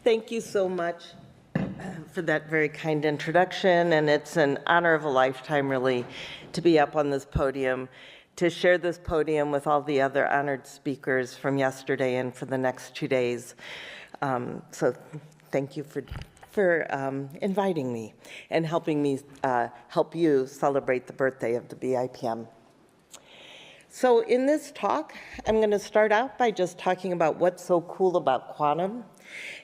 Thank you so much for that very kind introduction, and it's an honor of a lifetime, really, to be up on this podium, to share this podium with all the other honored speakers from yesterday and for the next 2 days. So thank you for inviting me and helping me help you celebrate the birthday of the BIPM. So in this talk, I'm going to start out by just talking about what's so cool about quantum.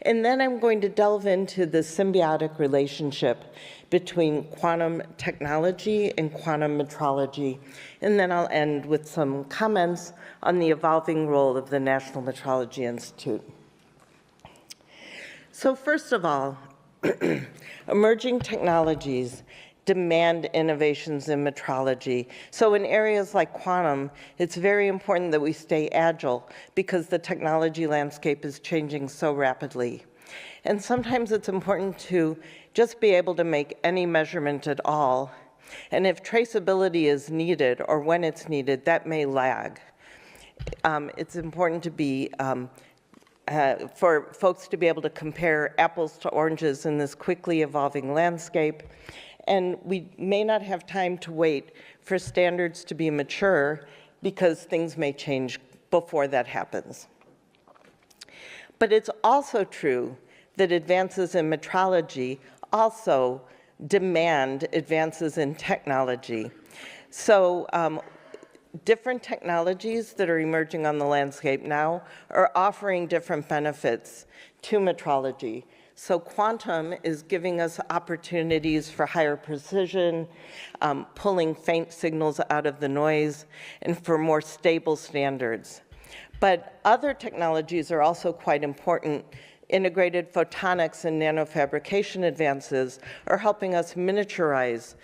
And then I'm going to delve into the symbiotic relationship between quantum technology and quantum metrology. And then I'll end with some comments on the evolving role of the National Metrology Institute. So first of all, emerging technologies demand innovations in metrology. So in areas like quantum, it's very important that we stay agile because the technology landscape is changing so rapidly. And sometimes it's important to just be able to make any measurement at all. And if traceability is needed or when it's needed, that may lag. It's important to be for folks to be able to compare apples to oranges in this quickly evolving landscape. And we may not have time to wait for standards to be mature because things may change before that happens. But it's also true that advances in metrology also demand advances in technology. So different technologies that are emerging on the landscape now are offering different benefits to metrology. So quantum is giving us opportunities for higher precision, pulling faint signals out of the noise, and for more stable standards. But other technologies are also quite important. Integrated photonics and nanofabrication advances are helping us miniaturize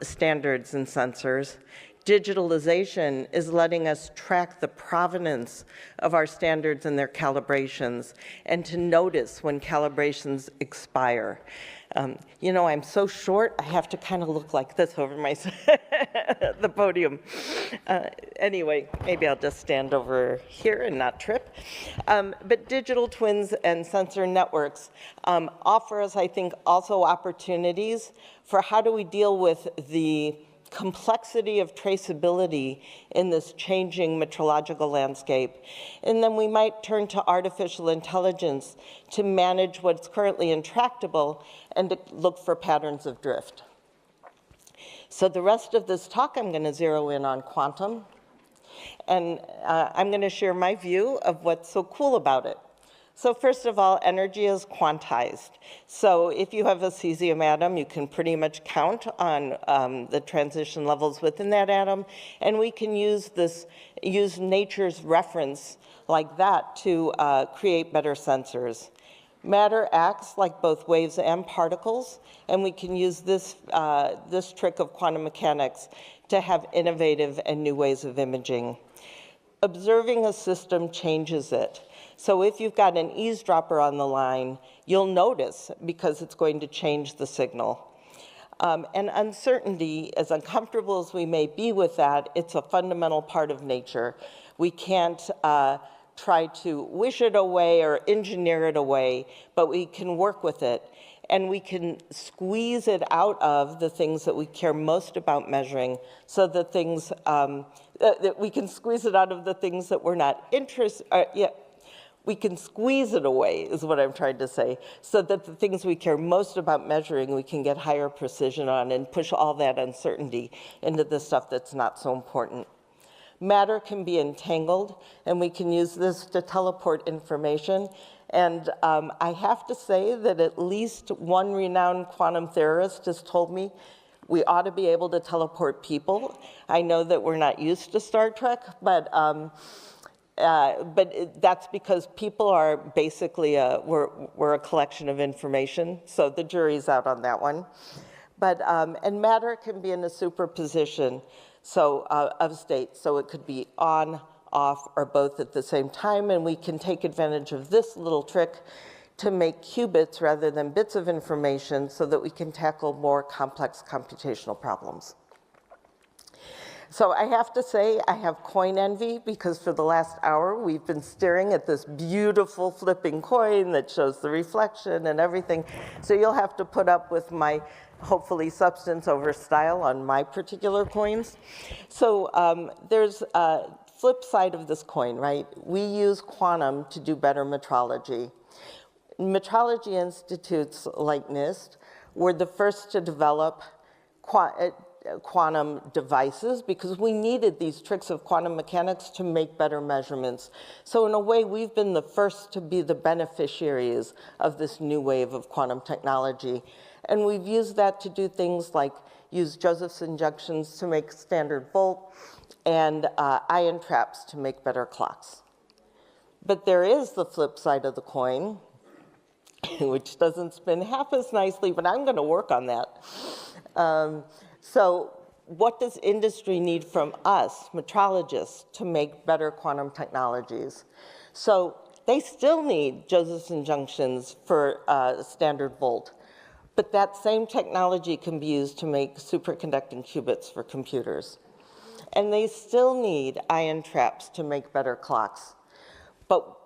standards and sensors. Digitalization is letting us track the provenance of our standards and their calibrations, and to notice when calibrations expire. You know, I'm so short, I have to kind of look like this over my the podium. Anyway, maybe I'll just stand over here and not trip. But digital twins and sensor networks offer us, I think, also opportunities for how do we deal with the complexity of traceability in this changing metrological landscape. And then we might turn to artificial intelligence to manage what's currently intractable and to look for patterns of drift. So the rest of this talk, I'm going to zero in on quantum. And I'm going to share my view of what's so cool about it. So first of all, energy is quantized. So if you have a cesium atom, you can pretty much count on the transition levels within that atom, and we can use nature's reference like that to create better sensors. Matter acts like both waves and particles, and we can use this trick of quantum mechanics to have innovative and new ways of imaging. Observing a system changes it. So if you've got an eavesdropper on the line, you'll notice because it's going to change the signal. And uncertainty, as uncomfortable as we may be with that, it's a fundamental part of nature. We can't try to wish it away or engineer it away, but we can work with it. And we can squeeze it out of the things that we care most about measuring, so the things that we can squeeze it out of the things that we're not interested. We can squeeze it away, is what I'm trying to say, so that the things we care most about measuring, we can get higher precision on and push all that uncertainty into the stuff that's not so important. Matter can be entangled, and we can use this to teleport information. And I have to say that at least one renowned quantum theorist has told me we ought to be able to teleport people. I know that we're not used to Star Trek, but that's because people are basically, we're a collection of information, so the jury's out on that one. But, and matter can be in a superposition of states, so it could be on, off, or both at the same time, and we can take advantage of this little trick to make qubits rather than bits of information so that we can tackle more complex computational problems. So I have to say I have coin envy because for the last hour we've been staring at this beautiful flipping coin that shows the reflection and everything. So you'll have to put up with my hopefully substance over style on my particular coins. So there's a flip side of this coin, right? We use quantum to do better metrology. Metrology institutes like NIST were the first to develop quantum devices because we needed these tricks of quantum mechanics to make better measurements. So in a way, we've been the first to be the beneficiaries of this new wave of quantum technology. And we've used that to do things like use Josephson junctions to make standard volt and ion traps to make better clocks. But there is the flip side of the coin, which doesn't spin half as nicely, but I'm going to work on that. So what does industry need from us, metrologists, to make better quantum technologies? So they still need Josephson junctions for standard volt, but that same technology can be used to make superconducting qubits for computers. And they still need ion traps to make better clocks. But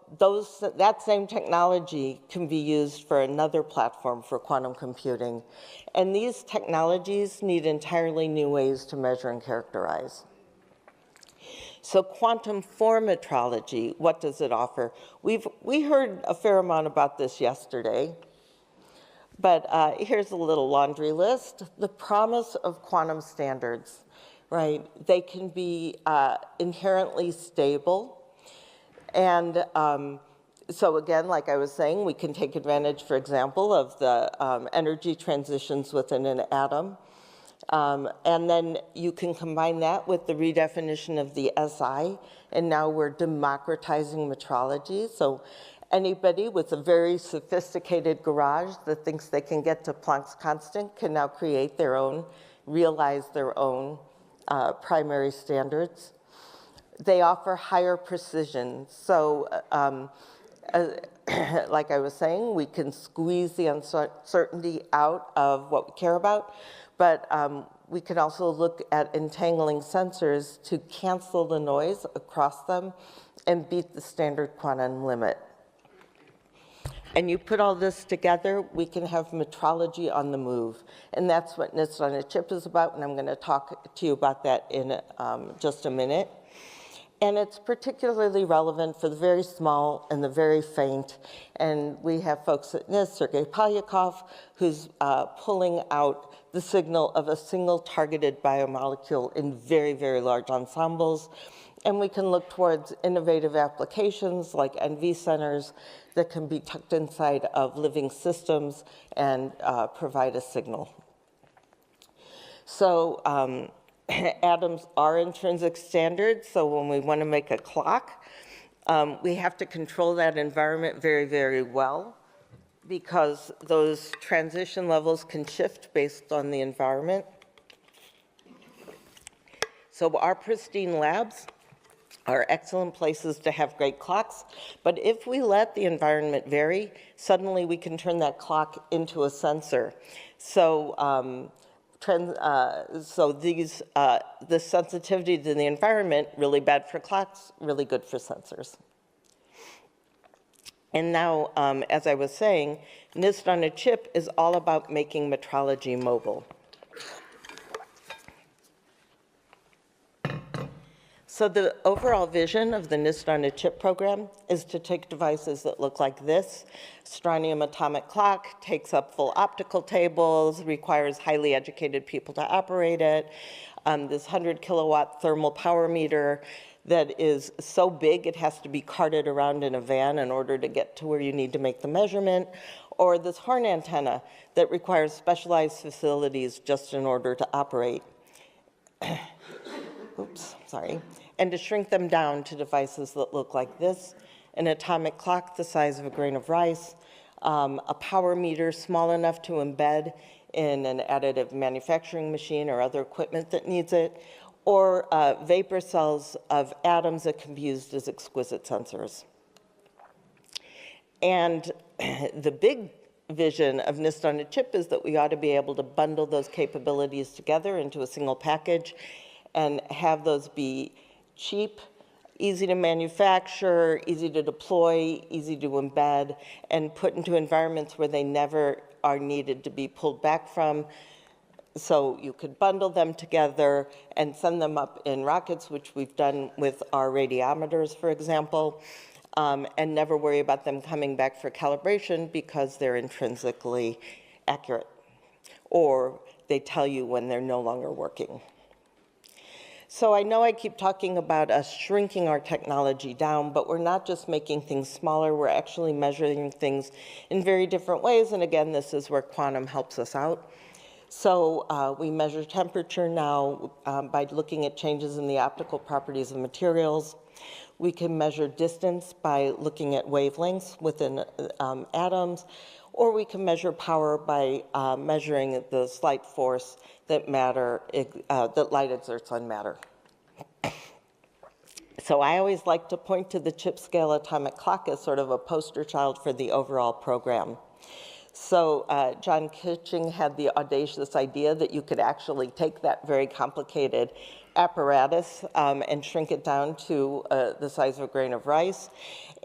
that same technology can be used for another platform for quantum computing. And these technologies need entirely new ways to measure and characterize. So quantum for metrology, what does it offer? We heard a fair amount about this yesterday, but here's a little laundry list. The promise of quantum standards, right? They can be inherently stable. And so again, like I was saying, we can take advantage, for example, of the energy transitions within an atom. And then you can combine that with the redefinition of the SI, and now we're democratizing metrology. So anybody with a very sophisticated garage that thinks they can get to Planck's constant can now create their own, realize their own primary standards. They offer higher precision. So like I was saying, we can squeeze the uncertainty out of what we care about, but we can also look at entangling sensors to cancel the noise across them and beat the standard quantum limit. And you put all this together, we can have metrology on the move. And that's what NIST on a chip is about, and I'm going to talk to you about that in just a minute. And it's particularly relevant for the very small and the very faint. And we have folks at NIST, Sergei Polyakov, who's pulling out the signal of a single targeted biomolecule in very, very large ensembles. And we can look towards innovative applications like NV centers that can be tucked inside of living systems and provide a signal. So atoms are intrinsic standards, so when we want to make a clock, we have to control that environment very, very well because those transition levels can shift based on the environment. So our pristine labs are excellent places to have great clocks, but if we let the environment vary, suddenly we can turn that clock into a sensor. So the sensitivity to the environment, really bad for clocks, really good for sensors. And now, as I was saying, NIST on a chip is all about making metrology mobile. So the overall vision of the NIST on a chip program is to take devices that look like this. Strontium atomic clock takes up full optical tables, requires highly educated people to operate it. This 100 kilowatt thermal power meter that is so big it has to be carted around in a van in order to get to where you need to make the measurement. Or this horn antenna that requires specialized facilities just in order to operate. Oops, sorry. And to shrink them down to devices that look like this, an atomic clock the size of a grain of rice, a power meter small enough to embed in an additive manufacturing machine or other equipment that needs it, or vapor cells of atoms that can be used as exquisite sensors. And the big vision of NIST on a chip is that we ought to be able to bundle those capabilities together into a single package and have those be cheap, easy to manufacture, easy to deploy, easy to embed, and put into environments where they never are needed to be pulled back from. So you could bundle them together and send them up in rockets, which we've done with our radiometers, for example, and never worry about them coming back for calibration because they're intrinsically accurate, or they tell you when they're no longer working. So I know I keep talking about us shrinking our technology down, but we're not just making things smaller, we're actually measuring things in very different ways, and again, this is where quantum helps us out. So we measure temperature now by looking at changes in the optical properties of materials. We can measure distance by looking at wavelengths within atoms, or we can measure power by measuring the slight force that that light exerts on matter. So I always like to point to the chip scale atomic clock as sort of a poster child for the overall program. So John Kitching had the audacious idea that you could actually take that very complicated apparatus and shrink it down to the size of a grain of rice.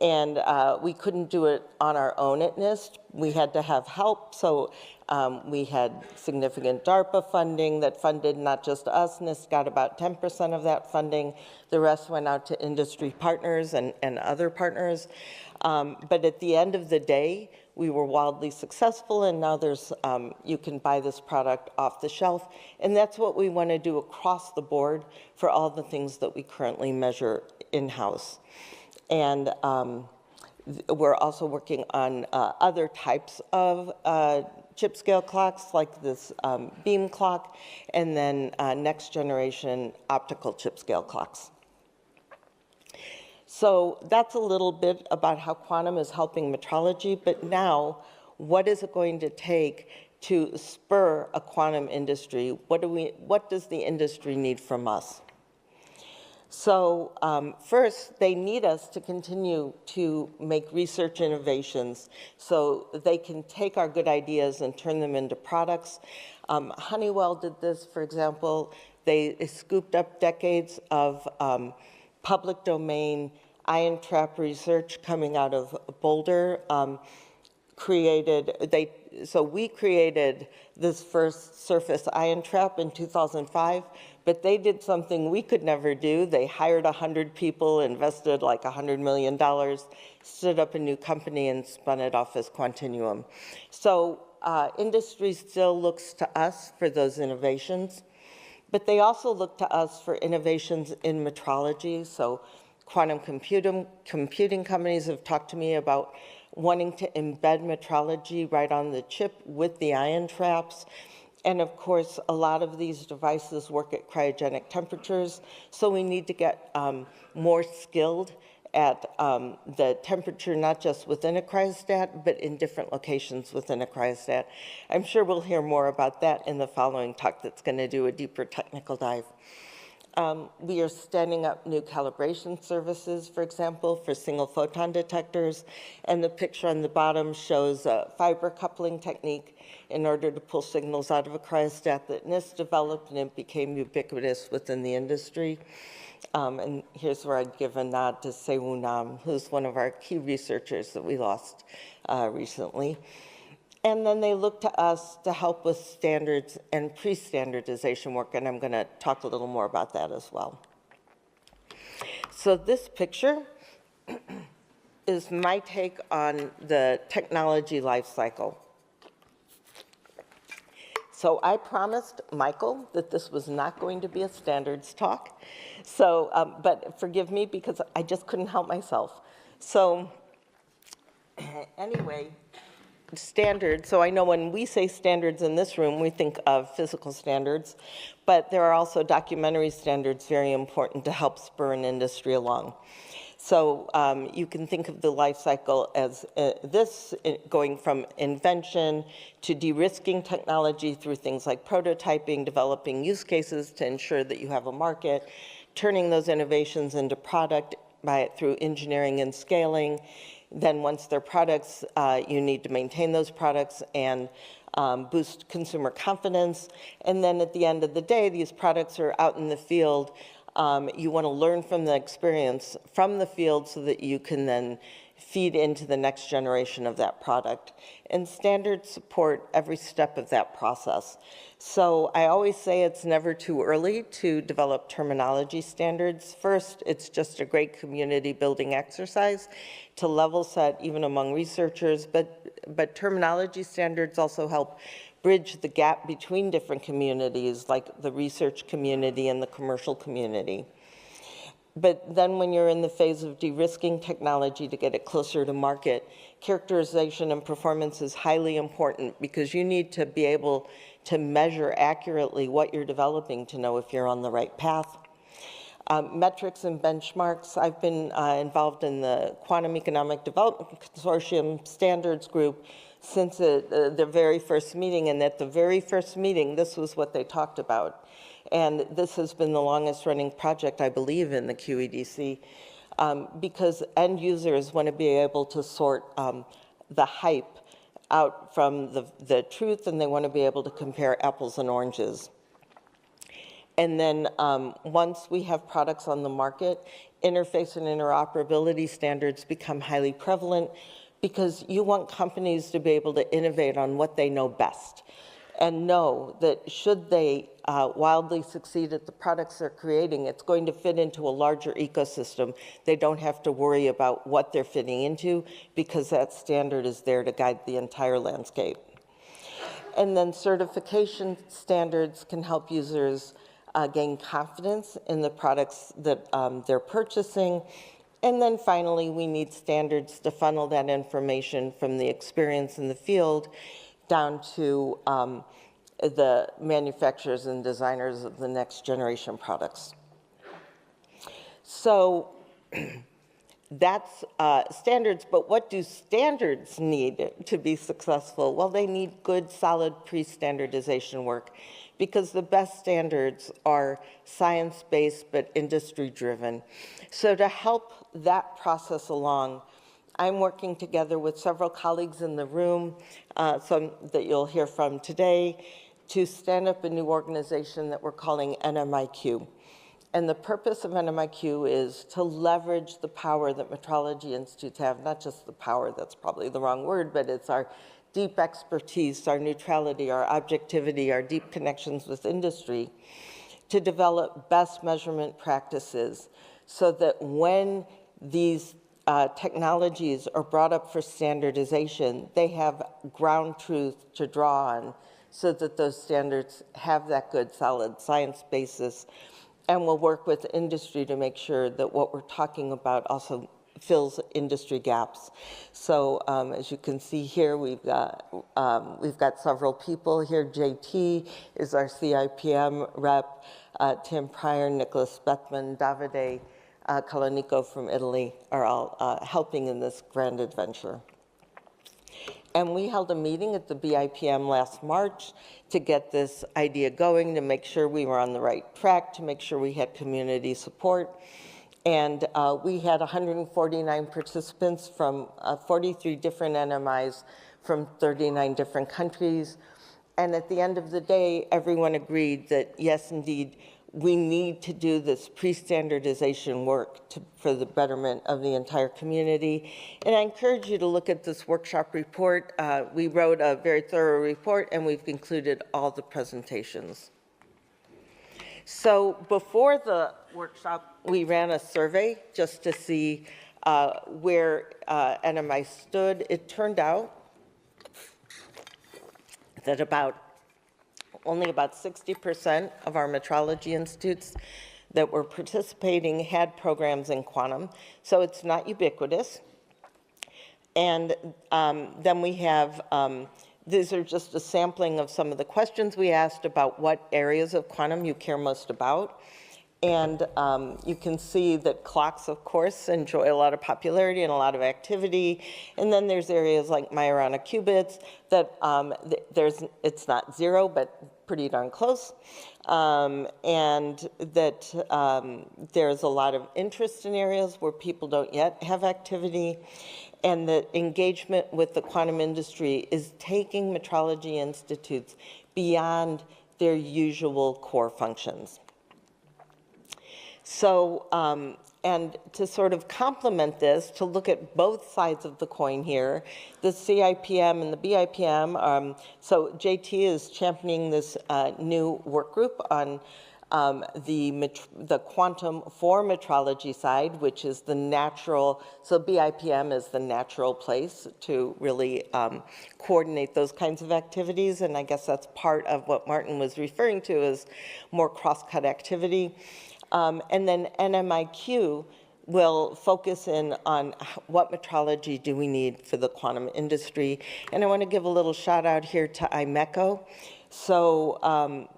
And we couldn't do it on our own at NIST. We had to have help. So we had significant DARPA funding that funded not just us. NIST got about 10% of that funding. The rest went out to industry partners and other partners. But at the end of the day, we were wildly successful, and now there's, you can buy this product off the shelf. And that's what we want to do across the board for all the things that we currently measure in-house. And we're also working on other types of chip scale clocks, like this beam clock, and then next generation optical chip scale clocks. So that's a little bit about how quantum is helping metrology, but now, what is it going to take to spur a quantum industry? What does the industry need from us? So first, they need us to continue to make research innovations so they can take our good ideas and turn them into products. Honeywell did this, for example. They scooped up decades of public domain ion trap research coming out of Boulder. So we created this first surface ion trap in 2005, but they did something we could never do. They hired 100 people, invested like $100 million, stood up a new company and spun it off as Quantinuum. So industry still looks to us for those innovations, but they also look to us for innovations in metrology. So quantum computing companies have talked to me about wanting to embed metrology right on the chip with the ion traps. And of course, a lot of these devices work at cryogenic temperatures, so we need to get more skilled at the temperature, not just within a cryostat, but in different locations within a cryostat. I'm sure we'll hear more about that in the following talk that's going to do a deeper technical dive. We are standing up new calibration services, for example, for single photon detectors, and the picture on the bottom shows a fiber coupling technique in order to pull signals out of a cryostat that NIST developed, and it became ubiquitous within the industry. And here's where I'd give a nod to Se-Woo Nam, who's one of our key researchers that we lost recently. And then they look to us to help with standards and pre-standardization work, and I'm going to talk a little more about that as well. So this picture is my take on the technology life cycle. So I promised Michael that this was not going to be a standards talk. So, but forgive me because I just couldn't help myself. So anyway, standards. So I know when we say standards in this room, we think of physical standards, but there are also documentary standards very important to help spur an industry along. So you can think of the life cycle as going from invention to de-risking technology through things like prototyping, developing use cases to ensure that you have a market, turning those innovations into product through engineering and scaling, Then once they're products, you need to maintain those products and boost consumer confidence. And then at the end of the day, these products are out in the field. You want to learn from the experience from the field so that you can then feed into the next generation of that product. And standards support every step of that process. So I always say it's never too early to develop terminology standards. First, it's just a great community building exercise to level set even among researchers, but terminology standards also help bridge the gap between different communities, like the research community and the commercial community. But then when you're in the phase of de-risking technology to get it closer to market, characterization and performance is highly important because you need to be able to measure accurately what you're developing to know if you're on the right path. Metrics and benchmarks. I've been involved in the Quantum Economic Development Consortium Standards Group since the very first meeting, and at the very first meeting, this was what they talked about. And this has been the longest running project, I believe, in the QEDC, because end users want to be able to sort the hype out from the truth, and they want to be able to compare apples and oranges. And then once we have products on the market, interface and interoperability standards become highly prevalent because you want companies to be able to innovate on what they know best and know that should they wildly succeed at the products they're creating, it's going to fit into a larger ecosystem. They don't have to worry about what they're fitting into because that standard is there to guide the entire landscape. And then certification standards can help users gain confidence in the products that they're purchasing. And then finally, we need standards to funnel that information from the experience in the field down to the manufacturers and designers of the next generation products. So that's standards, but what do standards need to be successful? Well, they need good, solid pre-standardization work because the best standards are science-based but industry-driven. So to help that process along, I'm working together with several colleagues in the room, some that you'll hear from today, to stand up a new organization that we're calling NMIQ. And the purpose of NMIQ is to leverage the power that metrology institutes have, not just the power, that's probably the wrong word, but it's our deep expertise, our neutrality, our objectivity, our deep connections with industry, to develop best measurement practices so that when these technologies are brought up for standardization, they have ground truth to draw on so that those standards have that good, solid science basis. And we'll work with industry to make sure that what we're talking about also fills industry gaps. So as you can see here, we've got several people here. JT is our CIPM rep, Tim Pryor, Nicholas Bethman, Davide Calanico from Italy are all helping in this grand adventure. And we held a meeting at the BIPM last March to get this idea going, to make sure we were on the right track, to make sure we had community support. And we had 149 participants from 43 different NMIs from 39 different countries. And at the end of the day, everyone agreed that, yes, indeed, we need to do this pre-standardization work for the betterment of the entire community. And I encourage you to look at this workshop report. We wrote a very thorough report, and we've concluded all the presentations. So before the workshop, we ran a survey just to see where NMI stood. It turned out that only about 60% of our metrology institutes that were participating had programs in quantum, so it's not ubiquitous. And then we have, these are just a sampling of some of the questions we asked about what areas of quantum you care most about. And you can see that clocks, of course, enjoy a lot of popularity and a lot of activity. And then there's areas like Majorana qubits that it's not zero, but pretty darn close. And that there's a lot of interest in areas where people don't yet have activity. And the engagement with the quantum industry is taking metrology institutes beyond their usual core functions. So, and to sort of complement this, to look at both sides of the coin here, the CIPM and the BIPM, so JT is championing this new work group on the quantum for metrology side, which is the natural, so BIPM is the natural place to really coordinate those kinds of activities, and I guess that's part of what Martin was referring to as more cross-cut activity. And then NMIQ will focus in on what metrology do we need for the quantum industry. And I want to give a little shout out here to 𝐦𝐿𝐻𝐿. So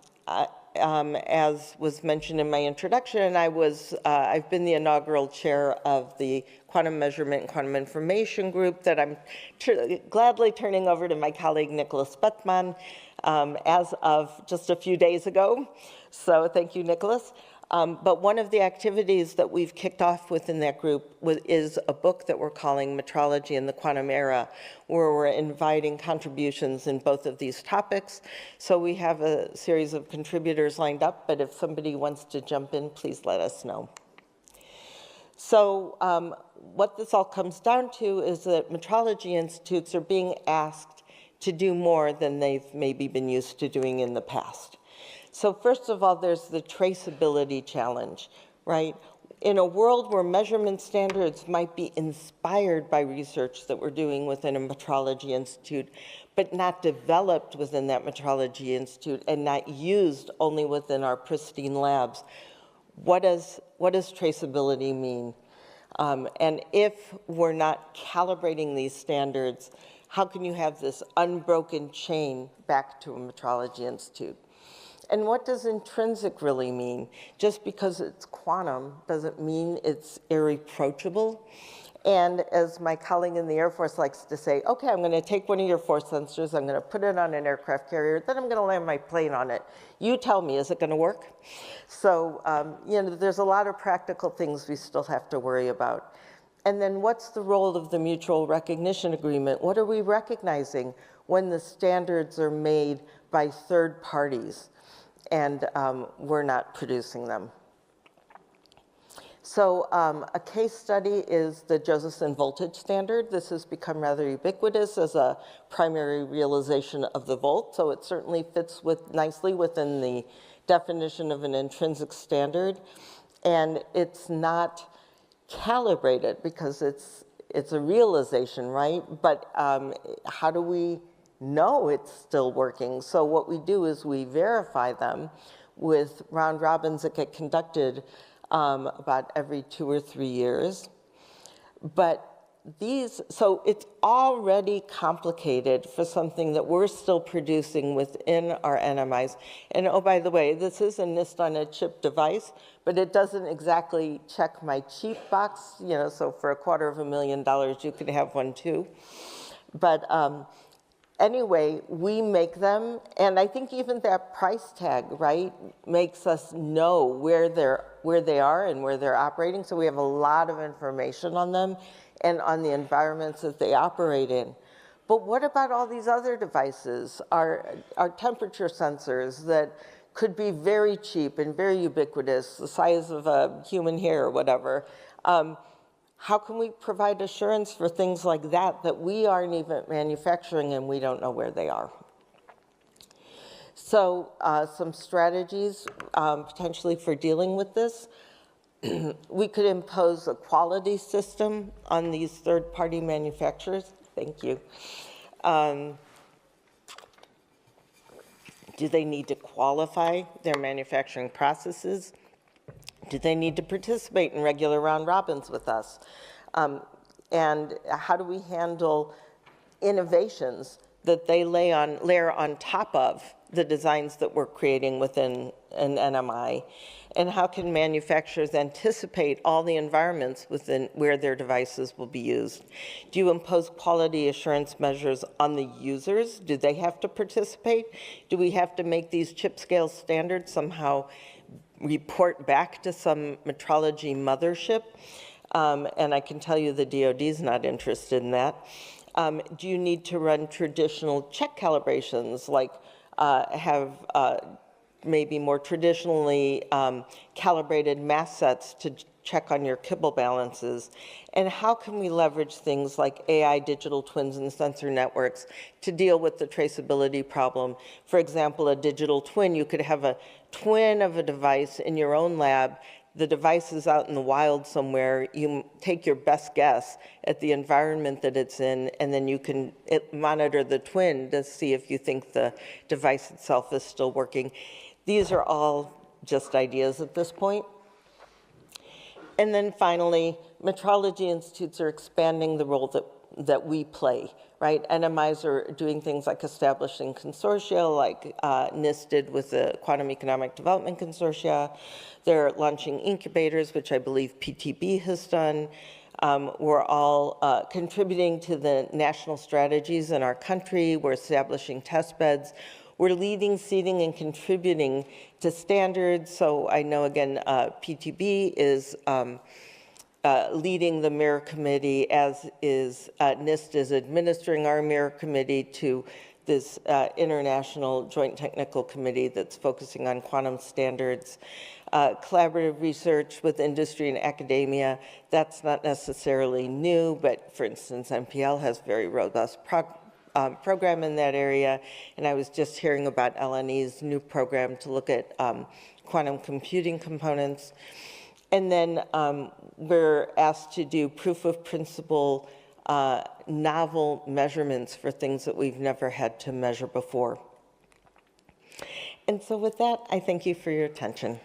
as was mentioned in my introduction, I've been the inaugural chair of the Quantum Measurement and Quantum Information Group that I'm gladly turning over to my colleague Nicholas Bettman as of just a few days ago. So thank you, Nicholas. But one of the activities that we've kicked off within that group is a book that we're calling Metrology in the Quantum Era, where we're inviting contributions in both of these topics. So we have a series of contributors lined up, but if somebody wants to jump in, please let us know. So what this all comes down to is that metrology institutes are being asked to do more than they've maybe been used to doing in the past. So first of all, there's the traceability challenge, right? In a world where measurement standards might be inspired by research that we're doing within a metrology institute, but not developed within that metrology institute and not used only within our pristine labs, what does traceability mean? And if we're not calibrating these standards, how can you have this unbroken chain back to a metrology institute? And what does intrinsic really mean? Just because it's quantum doesn't mean it's irreproachable. And as my colleague in the Air Force likes to say, okay, I'm going to take one of your force sensors, I'm going to put it on an aircraft carrier, then I'm going to land my plane on it. You tell me, is it going to work? So, you know, there's a lot of practical things we still have to worry about. And then what's the role of the mutual recognition agreement? What are we recognizing when the standards are made by third parties? And we're not producing them. So a case study is the Josephson voltage standard. This has become rather ubiquitous as a primary realization of the volt, so it certainly fits nicely within the definition of an intrinsic standard. And it's not calibrated because it's a realization, right? But how do we know it's still working? So what we do is we verify them with round robins that get conducted about every 2 or 3 years. But so it's already complicated for something that we're still producing within our NMIs. And oh, by the way, this is a NIST on a chip device, but it doesn't exactly check my cheap box, you know, so for $250,000, you could have one too. But anyway, we make them, and I think even that price tag, right, makes us know where they are and where they're operating, so we have a lot of information on them and on the environments that they operate in. But what about all these other devices, our temperature sensors that could be very cheap and very ubiquitous, the size of a human hair or whatever? How can we provide assurance for things like that we aren't even manufacturing and we don't know where they are? So some strategies potentially for dealing with this. We could impose a quality system on these third-party manufacturers. Thank you. Do they need to qualify their manufacturing processes? Do they need to participate in regular round robins with us? And how do we handle innovations that they layer on top of the designs that we're creating within an NMI? And how can manufacturers anticipate all the environments within where their devices will be used? Do you impose quality assurance measures on the users? Do they have to participate? Do we have to make these chip scale standards somehow report back to some metrology mothership? And I can tell you the DoD is not interested in that. Do you need to run traditional check calibrations, like have maybe more traditionally calibrated mass sets to check on your kibble balances? And how can we leverage things like AI digital twins and sensor networks to deal with the traceability problem? For example, a digital twin, you could have a twin of a device in your own lab. The device is out in the wild somewhere. You take your best guess at the environment that it's in, and then you can monitor the twin to see if you think the device itself is still working. These are all just ideas at this point. And then finally, metrology institutes are expanding the role that we play, right? NMIs are doing things like establishing consortia, like NIST did with the Quantum Economic Development Consortia. They're launching incubators, which I believe PTB has done. We're all contributing to the national strategies in our country. We're establishing test beds. We're leading, seeding, and contributing to standards. So I know, again, PTB is leading the mirror committee, as is NIST is administering our mirror committee to this international joint technical committee that's focusing on quantum standards. Collaborative research with industry and academia, that's not necessarily new, but for instance, NPL has very robust program in that area, and I was just hearing about LNE's new program to look at quantum computing components. And then we're asked to do proof of principle novel measurements for things that we've never had to measure before. And so with that, I thank you for your attention.